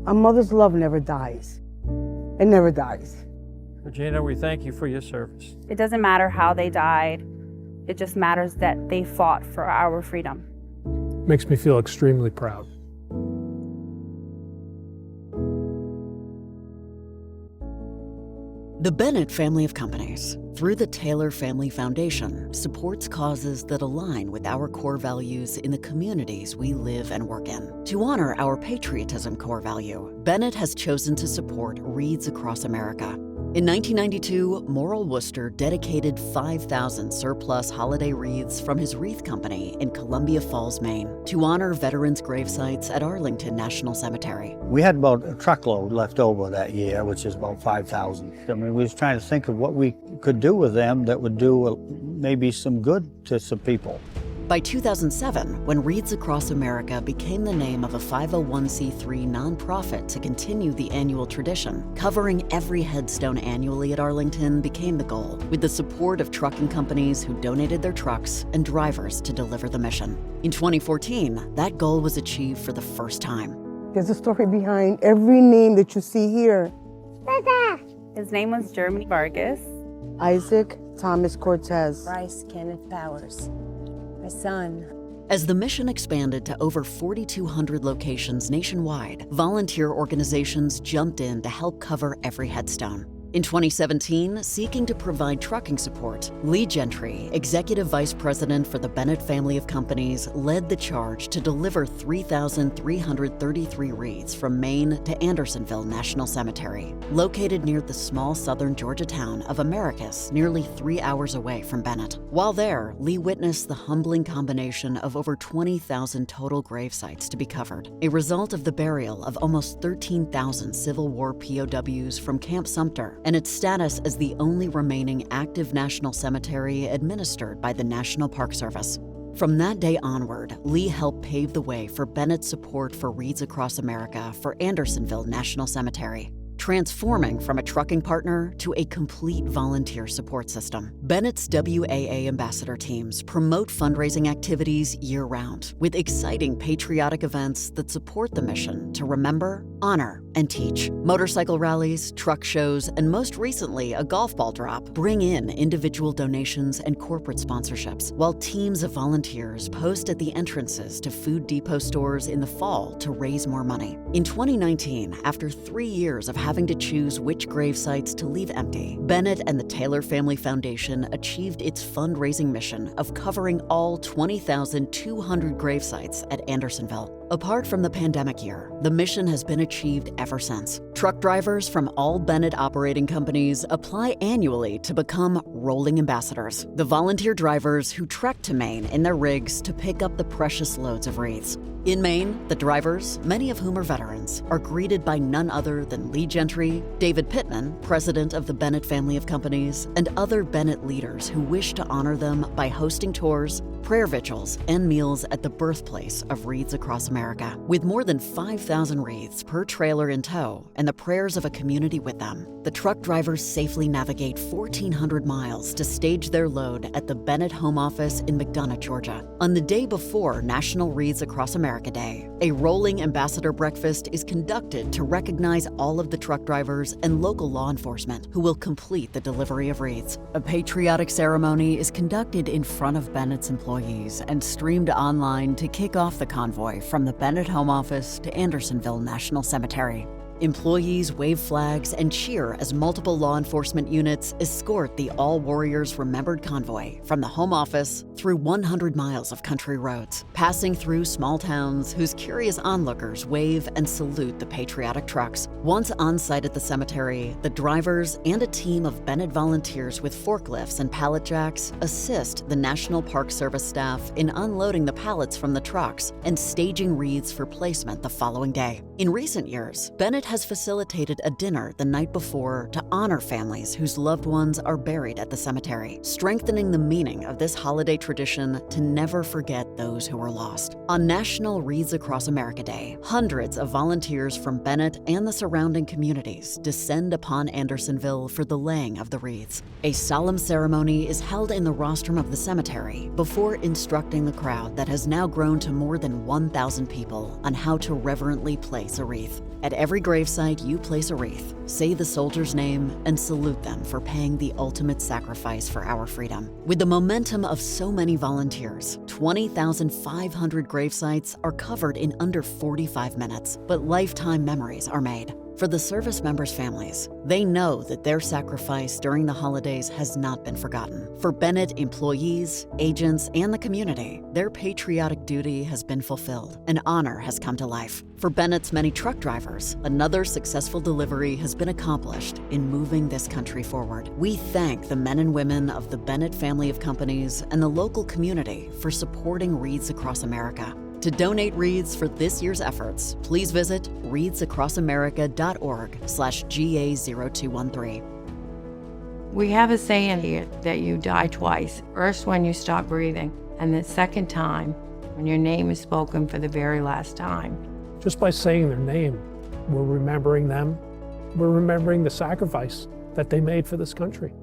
A mother's love never dies. It never dies. Regina, we thank you for your service. It doesn't matter how they died. It just matters that they fought for our freedom. Makes me feel extremely proud. The Bennett family of companies, through the Taylor Family Foundation, supports causes that align with our core values in the communities we live and work in. To honor our patriotism core value, Bennett has chosen to support Wreaths Across America. In 1992, Morrill Worcester dedicated 5,000 surplus holiday wreaths from his wreath company in Columbia Falls, Maine, to honor veterans' gravesites at Arlington National Cemetery. We had about a truckload left over that year, which is about 5,000. I mean, we was trying to think of what we could do with them that would do maybe some good to some people. By 2007, when Wreaths Across America became the name of a 501c3 nonprofit to continue the annual tradition, covering every headstone annually at Arlington became the goal, with the support of trucking companies who donated their trucks and drivers to deliver the mission. In 2014, that goal was achieved for the first time. There's a story behind every name that you see here. His name was Jeremy Vargas. Isaac Thomas Cortez. Bryce Kenneth Powers. My son. As the mission expanded to over 4,200 locations nationwide, volunteer organizations jumped in to help cover every headstone. In 2017, seeking to provide trucking support, Lee Gentry, Executive Vice President for the Bennett family of companies, led the charge to deliver 3,333 wreaths from Maine to Andersonville National Cemetery, located near the small southern Georgia town of Americus, nearly 3 hours away from Bennett. While there, Lee witnessed the humbling combination of over 20,000 total grave sites to be covered, a result of the burial of almost 13,000 Civil War POWs from Camp Sumter, and its status as the only remaining active national cemetery administered by the National Park Service. From that day onward, Lee helped pave the way for Bennett's support for Wreaths Across America for Andersonville National Cemetery, transforming from a trucking partner to a complete volunteer support system. Bennett's WAA ambassador teams promote fundraising activities year-round, with exciting patriotic events that support the mission to remember, honor, and teach. Motorcycle rallies, truck shows, and most recently, a golf ball drop bring in individual donations and corporate sponsorships, while teams of volunteers post at the entrances to Food Depot stores in the fall to raise more money. In 2019, after 3 years of having to choose which grave sites to leave empty, Bennett and the Taylor Family Foundation achieved its fundraising mission of covering all 20,200 grave sites at Andersonville. Apart from the pandemic year, the mission has been achieved ever since. Truck drivers from all Bennett operating companies apply annually to become rolling ambassadors, the volunteer drivers who trek to Maine in their rigs to pick up the precious loads of wreaths. In Maine, the drivers, many of whom are veterans, are greeted by none other than Lee Gentry, David Pittman, president of the Bennett family of companies, and other Bennett leaders who wish to honor them by hosting tours, prayer vigils, and meals at the birthplace of Wreaths Across America. With more than 5,000 wreaths per trailer in tow and the prayers of a community with them, the truck drivers safely navigate 1,400 miles to stage their load at the Bennett home office in McDonough, Georgia. On the day before National Wreaths Across America Day, a rolling ambassador breakfast is conducted to recognize all of the truck drivers and local law enforcement who will complete the delivery of wreaths. A patriotic ceremony is conducted in front of Bennett's employees and streamed online to kick off the convoy from the Bennett home office to Andersonville National Cemetery. Employees wave flags and cheer as multiple law enforcement units escort the All Warriors Remembered convoy from the home office through 100 miles of country roads, passing through small towns whose curious onlookers wave and salute the patriotic trucks. Once on site at the cemetery, the drivers and a team of Bennett volunteers with forklifts and pallet jacks assist the National Park Service staff in unloading the pallets from the trucks and staging wreaths for placement the following day. In recent years, Bennett has facilitated a dinner the night before to honor families whose loved ones are buried at the cemetery, strengthening the meaning of this holiday tradition to never forget those who were lost. On National Wreaths Across America Day, hundreds of volunteers from Bennett and the surrounding communities descend upon Andersonville for the laying of the wreaths. A solemn ceremony is held in the rostrum of the cemetery before instructing the crowd that has now grown to more than 1,000 people on how to reverently place a wreath. At every gravesite, you place a wreath, say the soldier's name, and salute them for paying the ultimate sacrifice for our freedom. With the momentum of so many volunteers, 20,500 gravesites are covered in under 45 minutes, but lifetime memories are made. For the service members' families, they know that their sacrifice during the holidays has not been forgotten. For Bennett employees, agents, and the community, their patriotic duty has been fulfilled. An honor has come to life. For Bennett's many truck drivers, another successful delivery has been accomplished in moving this country forward. We thank the men and women of the Bennett family of companies and the local community for supporting Wreaths Across America. To donate wreaths for this year's efforts, please visit wreathsacrossAmerica.org/GA0213. We have a saying here that you die twice. First when you stop breathing, and the second time when your name is spoken for the very last time. Just by saying their name, we're remembering them. We're remembering the sacrifice that they made for this country.